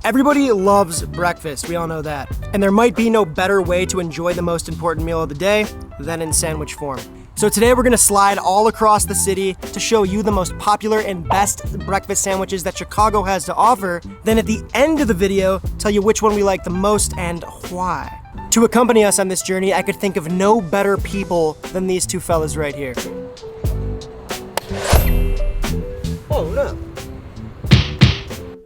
Everybody loves breakfast, we all know that. And there might be no better way to enjoy the most important meal of the day than in sandwich form. So today we're gonna slide all across the city to show you the most popular and best breakfast sandwiches that Chicago has to offer. Then at the end of the video, tell you which one we like the most and why. To accompany us on this journey, I could think of no better people than these two fellas right here. Oh, no.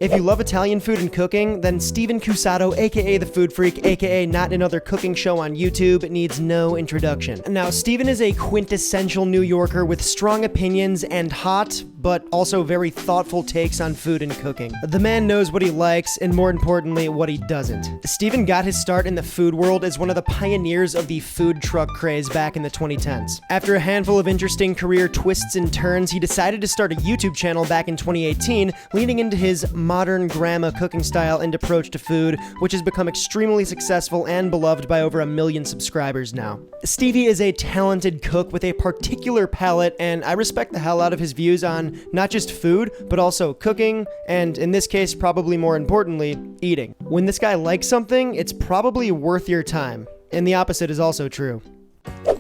If you love Italian food and cooking, then Stephen Cusato, aka The Food Freak, aka Not Another Cooking Show on YouTube, needs no introduction. Now, Stephen is a quintessential New Yorker with strong opinions and hot, but also very thoughtful takes on food and cooking. The man knows what he likes, and more importantly, what he doesn't. Stephen got his start in the food world as one of the pioneers of the food truck craze back in the 2010s. After a handful of interesting career twists and turns, he decided to start a YouTube channel back in 2018, leaning into his modern grandma cooking style and approach to food, which has become extremely successful and beloved by over 1 million subscribers now. Stevie is a talented cook with a particular palate, and I respect the hell out of his views on not just food, but also cooking, and in this case, probably more importantly, eating. When this guy likes something, it's probably worth your time, and the opposite is also true.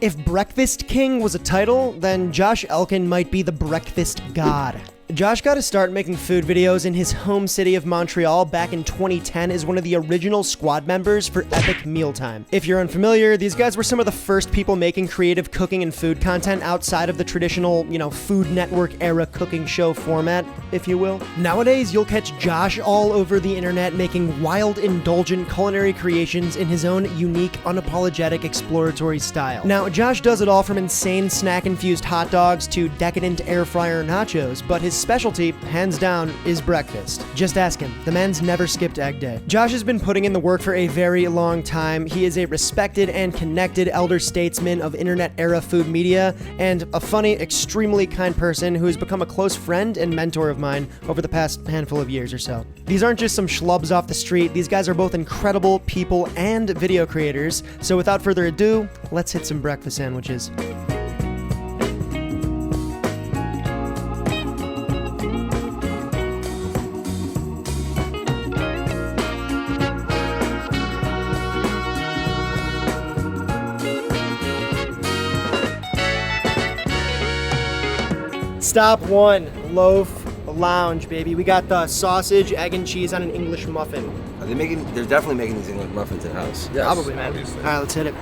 If Breakfast King was a title, then Josh Elkin might be the breakfast god. Josh got to start making food videos in his home city of Montreal back in 2010 as one of the original squad members for Epic Mealtime. If you're unfamiliar, these guys were some of the first people making creative cooking and food content outside of the traditional, Food Network era cooking show format, if you will. Nowadays, you'll catch Josh all over the internet making wild, indulgent culinary creations in his own unique, unapologetic, exploratory style. Now, Josh does it all from insane snack-infused hot dogs to decadent air fryer nachos, but his specialty, hands down, is breakfast. Just ask him. The man's never skipped egg day. Josh has been putting in the work for a very long time. He is a respected and connected elder statesman of internet-era food media, and a funny, extremely kind person who has become a close friend and mentor of mine over the past handful of years or so. These aren't just some schlubs off the street. These guys are both incredible people and video creators. So without further ado, let's hit some breakfast sandwiches. Stop one, Loaf Lounge, baby. We got the sausage, egg, and cheese on an English muffin. Are they making? They're definitely making these English muffins in house. Yes, probably, man. Obviously. All right, let's hit it.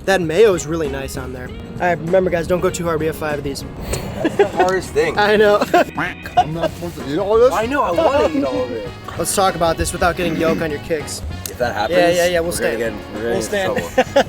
That mayo is really nice on there. All right, remember, guys, don't go too hard. We have 5 of these. That's the hardest thing. I know. I'm not supposed to eat all this? I know. I want to eat all of it. Let's talk about this without getting yolk on your kicks. If that happens, yeah, we'll stand. We'll stand.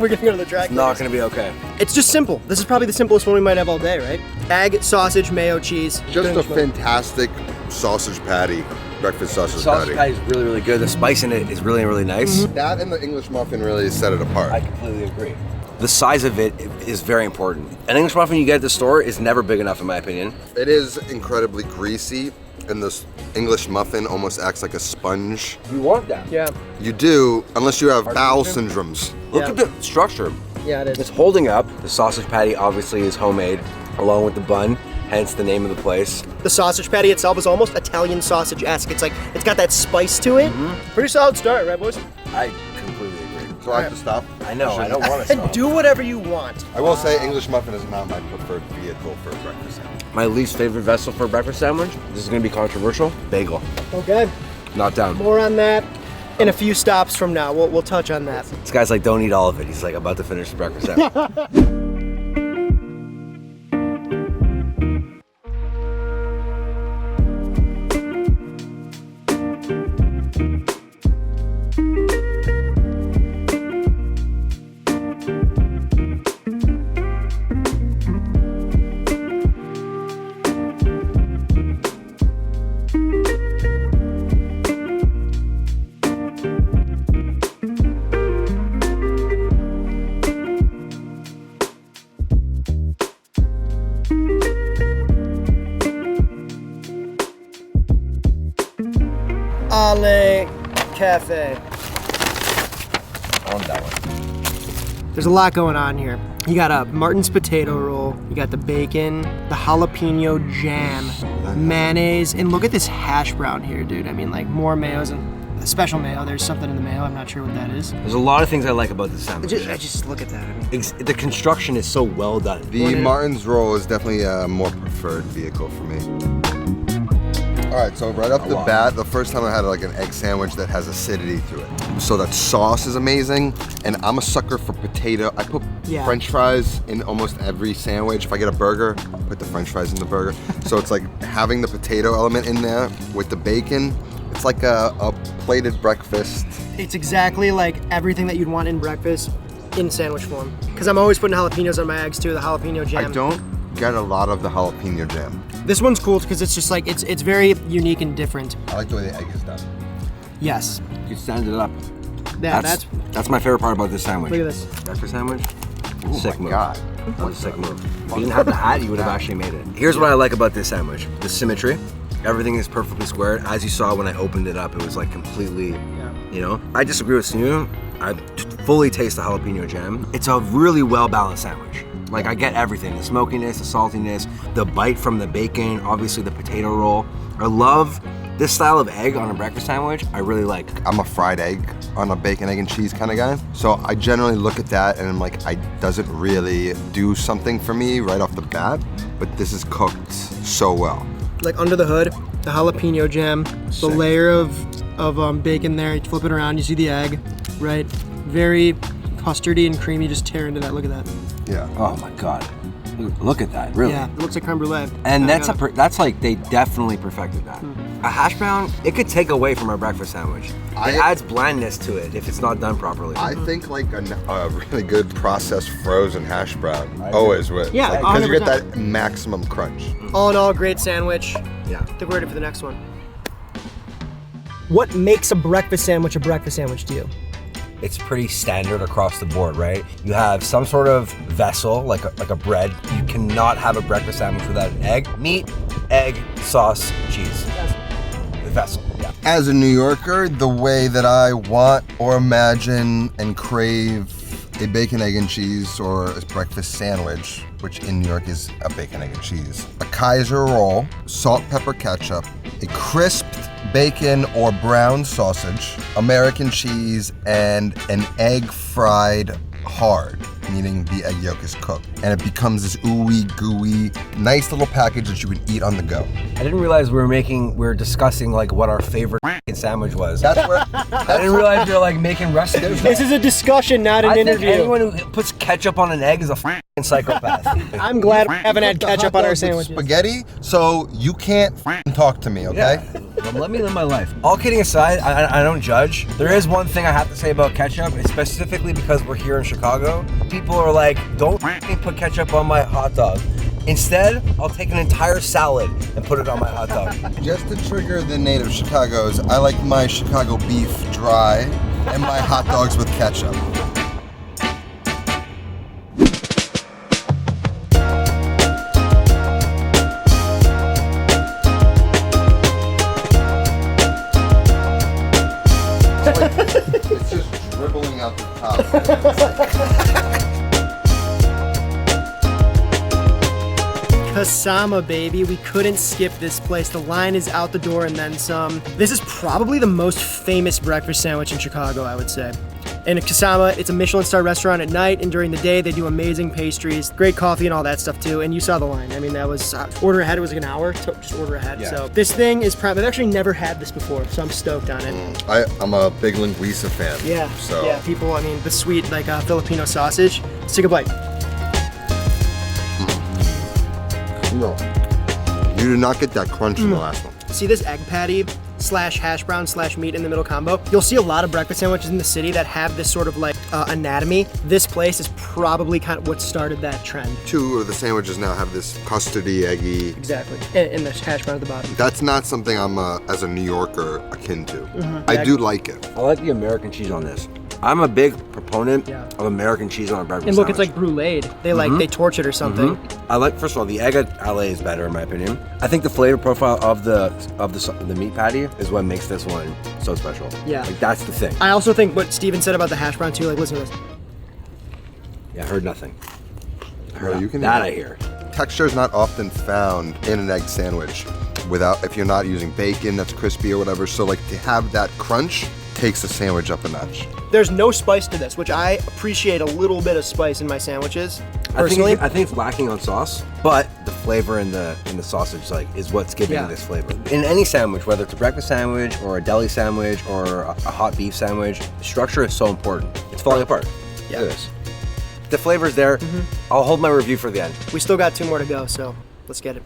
We're gonna go to the drag. It's not gonna be okay. It's just simple. This is probably the simplest one we might have all day, right? Egg, sausage, mayo, cheese. Just a fantastic sausage patty, breakfast sausage patty. Sausage patty is really, really good. The spice in it is really, really nice. Mm-hmm. That and the English muffin really set it apart. I completely agree. The size of it is very important. An English muffin you get at the store is never big enough, in my opinion. It is incredibly greasy, and this English muffin almost acts like a sponge. You want that. Yeah. You do, unless you have bowel syndromes. Look at the structure. Yeah, it is. It's holding up. The sausage patty obviously is homemade, along with the bun, hence the name of the place. The sausage patty itself is almost Italian sausage-esque. It's got that spice to it. Mm-hmm. Pretty solid start, right, boys? I completely agree. So I have to stop? I know, I don't want to stop. Do whatever you want. I will say English muffin is not my preferred vehicle for a breakfast sandwich. My least favorite vessel for a breakfast sandwich, this is going to be controversial, bagel. Okay. Not down. More on that in a few stops from now. We'll touch on that. This guy's like, don't eat all of it. He's like about to finish the breakfast sandwich. Allez Cafe. On that one. There's a lot going on here. You got a Martin's potato roll, you got the bacon, the jalapeno jam, mayonnaise, and look at this hash brown here, dude. I mean, like more mayos and a special mayo. There's something in the mayo. I'm not sure what that is. There's a lot of things I like about this sandwich. I just look at that. I mean, The construction is so well done. The Martin's roll is definitely a more preferred vehicle for me. All right, so right off the bat, the first time I had like an egg sandwich that has acidity to it. So that sauce is amazing, and I'm a sucker for potato. I put French fries in almost every sandwich. If I get a burger, I put the French fries in the burger. So it's like having the potato element in there with the bacon. It's like a plated breakfast. It's exactly like everything that you'd want in breakfast in sandwich form. Because I'm always putting jalapenos on my eggs too, the jalapeno jam. I don't get a lot of the jalapeno jam. This one's cool because it's just like, it's very unique and different. I like the way the egg is done. Yes. You stand it up. Yeah, That's my favorite part about this sandwich. Look at this. Breakfast sandwich. Oh Sick my move. God. That was a sick move. If you didn't have the hat, you would have actually made it. Here's what I like about this sandwich. The symmetry. Everything is perfectly squared. As you saw when I opened it up, it was like completely, you know. I disagree with Snu. I fully taste the jalapeno jam. It's a really well-balanced sandwich. Like I get everything, the smokiness, the saltiness, the bite from the bacon, obviously the potato roll. I love this style of egg on a breakfast sandwich. I really like. I'm a fried egg on a bacon, egg, and cheese kind of guy. So I generally look at that and I'm like, it doesn't really do something for me right off the bat, but this is cooked so well. Like under the hood, the jalapeno jam, the layer of bacon there, you flip it around, you see the egg, right? Very custardy and creamy, just tear into that, look at that. Yeah. Oh my God. Look at that, really. Yeah, it looks like creme brulee. And that's like, they definitely perfected that. A hash brown, it could take away from our breakfast sandwich. It adds blandness to it if it's not done properly. I think like a really good processed frozen hash brown always would. Yeah, because you get 100%. that maximum crunch. All in all, great sandwich. Yeah. I think we're ready for the next one. What makes a breakfast sandwich to you? It's pretty standard across the board, right? You have some sort of vessel, like a bread. You cannot have a breakfast sandwich without an egg. Meat, egg, sauce, cheese. The vessel, yeah. As a New Yorker, the way that I want or imagine and crave a bacon, egg, and cheese or a breakfast sandwich, which in New York is a bacon, egg, and cheese, a Kaiser roll, salt, pepper, ketchup, a crisped bacon or brown sausage, American cheese, and an egg fried hard, meaning the egg yolk is cooked. And it becomes this ooey gooey, nice little package that you can eat on the go. I didn't realize we were discussing like what our favorite sandwich was. That's where I didn't realize we were like making recipes. This is a discussion, not an interview. I think anyone who puts ketchup on an egg is a psychopath. I'm glad we haven't had ketchup on our sandwiches. Spaghetti, so you can't talk to me, okay? Yeah. Well, let me live my life. All kidding aside, I don't judge. There is one thing I have to say about ketchup, specifically because we're here in Chicago. People are like, don't put ketchup on my hot dog. Instead, I'll take an entire salad and put it on my hot dog. Just to trigger the native Chicagos, I like my Chicago beef dry and my hot dogs with ketchup. It's just dribbling out the top. Kasama, baby. We couldn't skip this place. The line is out the door and then some. This is probably the most famous breakfast sandwich in Chicago, I would say. And Kasama, it's a Michelin-star restaurant at night, and during the day they do amazing pastries, great coffee and all that stuff too. And you saw the line. I mean, that was, order ahead, it was like an hour, just order ahead. Yeah. So this thing is I've actually never had this before, so I'm stoked on it. I'm a big linguiça fan. Yeah, So. yeah, people, I mean, the sweet, like Filipino sausage. Let's take a bite. No. You did not get that crunch in the last one. See this egg patty slash hash brown slash meat in the middle combo? You'll see a lot of breakfast sandwiches in the city that have this sort of like anatomy. This place is probably kind of what started that trend. Two of the sandwiches now have this custardy, eggy. Exactly. And the hash brown at the bottom. That's not something I'm, as a New Yorker, akin to. I do like it. I like the American cheese on this. I'm a big proponent of American cheese on a breakfast And look, sandwich. it's like bruleed. They like, they torch it or something. I like, first of all, the egg at Allez is better in my opinion. I think the flavor profile of the meat patty is what makes this one so special. Yeah. Like that's the thing. I also think what Steven said about the hash brown too, like listen to this. Yeah, I heard nothing. Bro, you can that I hear. Texture is not often found in an egg sandwich. without, if you're not using bacon that's crispy or whatever. So like to have that crunch takes the sandwich up a notch. There's no spice to this, which I appreciate a little bit of spice in my sandwiches. Personally, I think it's lacking on sauce, but the flavor in the sausage is what's giving it this flavor. In any sandwich, whether it's a breakfast sandwich or a deli sandwich or a hot beef sandwich, structure is so important. It's falling apart. Yeah. It is. The flavor's there. I'll hold my review for the end. We still got 2 more to go, so let's get it.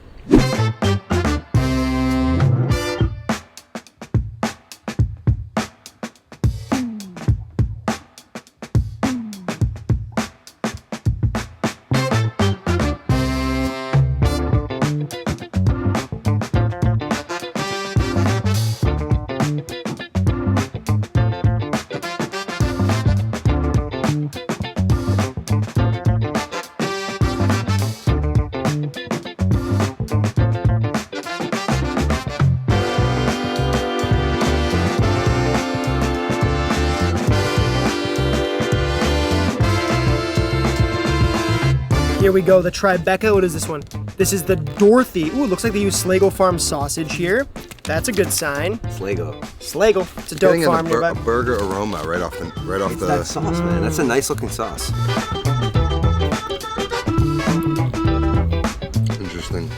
Here we go, the TriBecca. What is this one? This is the Dorothy. Ooh, it looks like they use Sligo Farm sausage here. That's a good sign. Sligo. Sligo. It's a dope farm nearby. A burger aroma right off the. That sauce, man. That's a nice looking sauce. Interesting.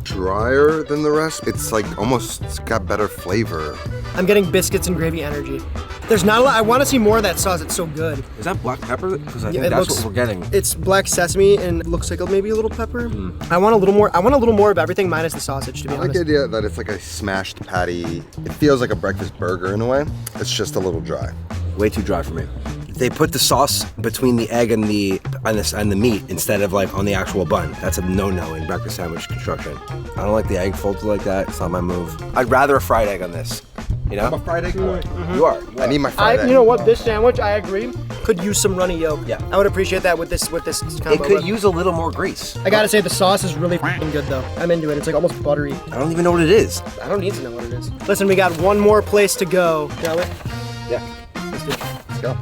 Drier than the rest. It's like it's got better flavor. I'm getting biscuits and gravy energy. There's not a lot. I want to see more of that sauce. It's so good. Is that black pepper? Because I think that's what we're getting. It's black sesame and it looks like maybe a little pepper. I want a little more. I want a little more of everything minus the sausage, to be honest. I like the idea that it's like a smashed patty. It feels like a breakfast burger in a way. It's just a little dry. Way too dry for me. They put the sauce between the egg and the meat instead of like on the actual bun. That's a no-no in breakfast sandwich construction. I don't like the egg folded like that. It's not my move. I'd rather a fried egg on this. You know? I'm a fried egg boy. You are. I need my fried egg. You know what? This sandwich, I agree, could use some runny yolk. Yeah. I would appreciate that with this combo. It could use a little more grease. I gotta say, the sauce is really f***ing good, though. I'm into it. It's like almost buttery. I don't even know what it is. I don't need to know what it is. Listen, we got one more place to go. Shall we? Yeah. Let's do it. Let's go.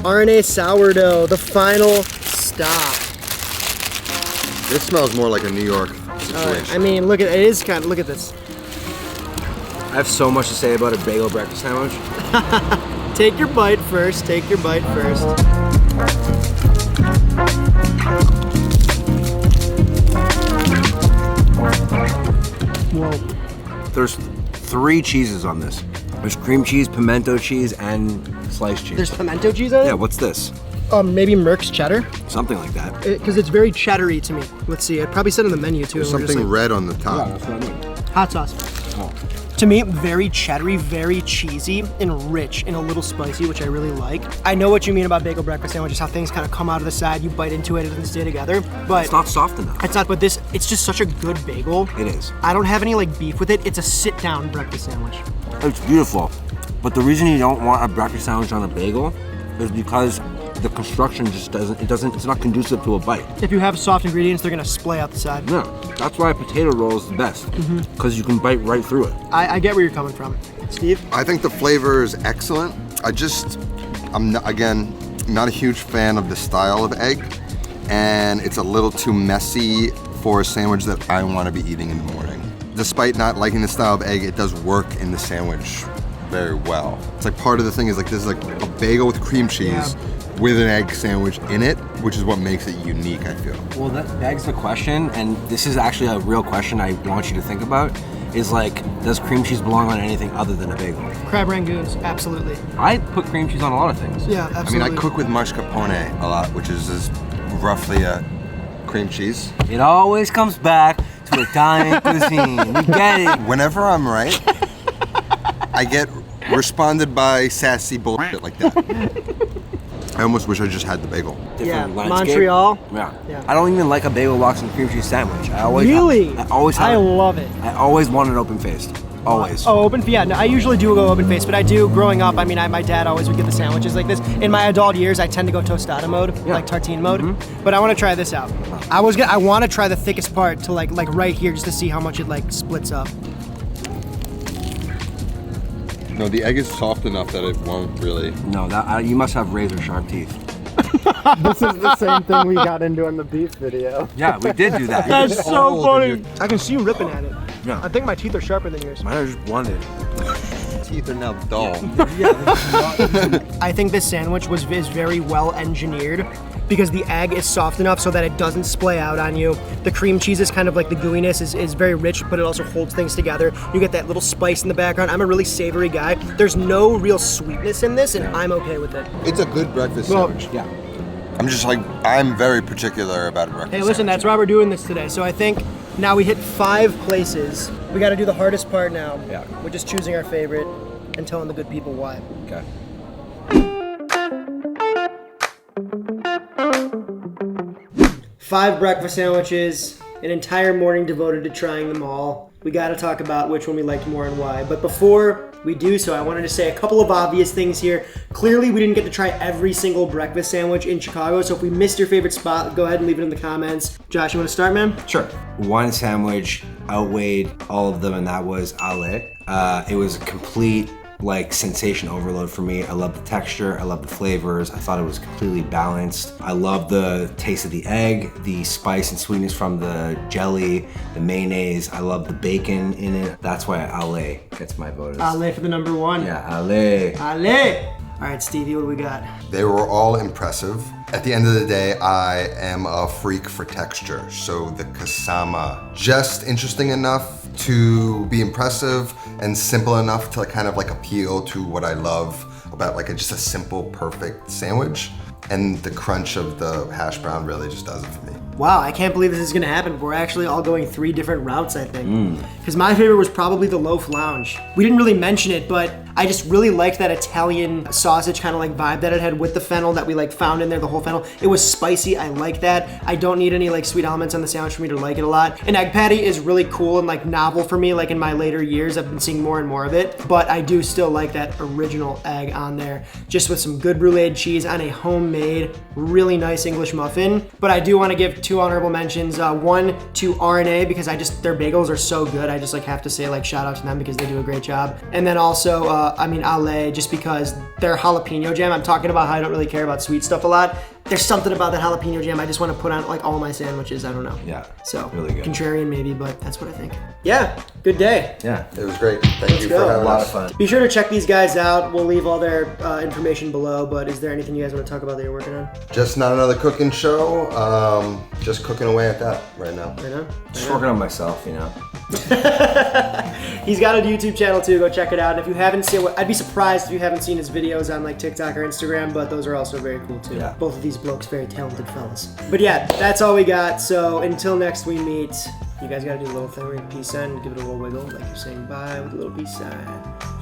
R&A Sourdough, the final stop. This smells more like a New York situation. I mean, look at it. It is kind of. Look at this. I have so much to say about a bagel breakfast sandwich. Take your bite first. Take your bite first. Whoa. There's 3 cheeses on this. There's cream cheese, pimento cheese, and sliced cheese. There's pimento cheese on it? Yeah, what's this? Maybe Merck's cheddar? Something like that. Because it's very cheddary to me. Let's see. It probably said on the menu too. There's and we're just something like, red on the top. that's what I mean. hot sauce. Oh. To me, very cheddary, very cheesy, and rich, and a little spicy, which I really like. I know what you mean about bagel breakfast sandwiches, how things kind of come out of the side, you bite into it, it doesn't stay together. But It's not soft enough. it's not, but this, it's just such a good bagel. It is. I don't have any like beef with it. It's a sit-down breakfast sandwich. It's beautiful. But the reason you don't want a breakfast sandwich on a bagel is because the construction just it's not conducive to a bite. If you have soft ingredients, they're gonna splay out the side. No, that's why a potato roll is the best, because you can bite right through it. I get where you're coming from. Steve? I think the flavor is excellent. I'm not, again, not a huge fan of the style of egg, and it's a little too messy for a sandwich that I want to be eating in the morning. Despite not liking the style of egg, it does work in the sandwich very well. It's like part of the thing is like this is like a bagel with cream cheese with an egg sandwich in it, which is what makes it unique, I feel. Well, that begs the question, and this is actually a real question I want you to think about, is like, does cream cheese belong on anything other than a bagel? Crab rangoons, absolutely. I put cream cheese on a lot of things. Yeah, absolutely. I mean, I cook with mascarpone a lot, which is roughly a cream cheese. It always comes back to Italian cuisine. You get it. Whenever I'm right, I get responded by sassy bullshit like that. I almost wish I just had the bagel. Different landscape. Montreal. Yeah. I don't even like a bagel box and cream cheese sandwich. I always I love it. I always want it open faced. Always. Oh, open? Yeah, no, I usually do go open face, but I do, growing up, I mean, my dad always would get the sandwiches like this. In my adult years, I tend to go tostada mode, like tartine mode. But I want to try this out. I want to try the thickest part to like right here just to see how much it like splits up. No, the egg is soft enough that it won't really. No, you must have razor sharp teeth. This is the same thing we got into in the beef video. Yeah, we did do that. That's so funny. I can see you ripping at it. Yeah. I think my teeth are sharper than yours. Mine are just blunted. Teeth are now dull. I think this sandwich is very well engineered because the egg is soft enough so that it doesn't splay out on you. The cream cheese is kind of like the gooiness is very rich, but it also holds things together. You get that little spice in the background. I'm a really savory guy. There's no real sweetness in this, and I'm okay with it. It's a good breakfast sandwich. Yeah. I'm very particular about a breakfast Hey, listen, that's why we're doing this today. So I think now we hit 5 places. We got to do the hardest part now. Yeah. We're just choosing our favorite and telling the good people why. Okay. 5 breakfast sandwiches, an entire morning devoted to trying them all. We got to talk about which one we liked more and why. But before we do so, I wanted to say a couple of obvious things here. Clearly, we didn't get to try every single breakfast sandwich in Chicago, so if we missed your favorite spot, go ahead and leave it in the comments. Josh, you want to start, man? Sure. One sandwich outweighed all of them, and that was Allez. It was a complete sensation overload for me. I love the texture, I love the flavors. I thought it was completely balanced. I love the taste of the egg, the spice and sweetness from the jelly, the mayonnaise. I love the bacon in it. That's why Allez gets my vote. Allez for the number 1. Yeah, Allez. Allez! All right, Stevie, what do we got? They were all impressive. At the end of the day, I am a freak for texture. So the Kasama, just interesting enough to be impressive and simple enough to kind of appeal to what I love about just a simple, perfect sandwich. And the crunch of the hash brown really just does it for me. Wow, I can't believe this is gonna happen. We're actually all going 3 different routes, I think. Because my favorite was probably the Loaf Lounge. We didn't really mention it, but I just really liked that Italian sausage kind of vibe that it had with the fennel that we found in there, the whole fennel. It was spicy, I like that. I don't need any sweet elements on the sandwich for me to like it a lot. An egg patty is really cool and novel for me. In my later years, I've been seeing more and more of it, but I do still like that original egg on there, just with some good brulee cheese on a homemade, really nice English muffin. But I do want to give 2 honorable mentions. One to R&A because their bagels are so good. I just have to say shout out to them because they do a great job. And then also, Allez, just because their jalapeno jam, I'm talking about how I don't really care about sweet stuff a lot. There's something about that jalapeno jam I just want to put on all my sandwiches. I don't know. Yeah. So really good. Contrarian maybe, but that's what I think. Yeah, good day. Yeah. It was great. Thank you go. for having A lot us. of fun. Be sure to check these guys out. We'll leave all their information below, but is there anything you guys want to talk about that you're working on? Just not another cooking show. Just cooking away at that right now. Right now? Just working on myself, He's got a YouTube channel too. Go check it out. And if you haven't seen, I'd be surprised if you haven't seen his videos on TikTok or Instagram, but those are also very cool too. Yeah. Both of these blokes, very talented fellas. But yeah, that's all we got. So until next we meet, you guys gotta do a little thing where you peace sign and give it a little wiggle, like you're saying bye with a little peace sign.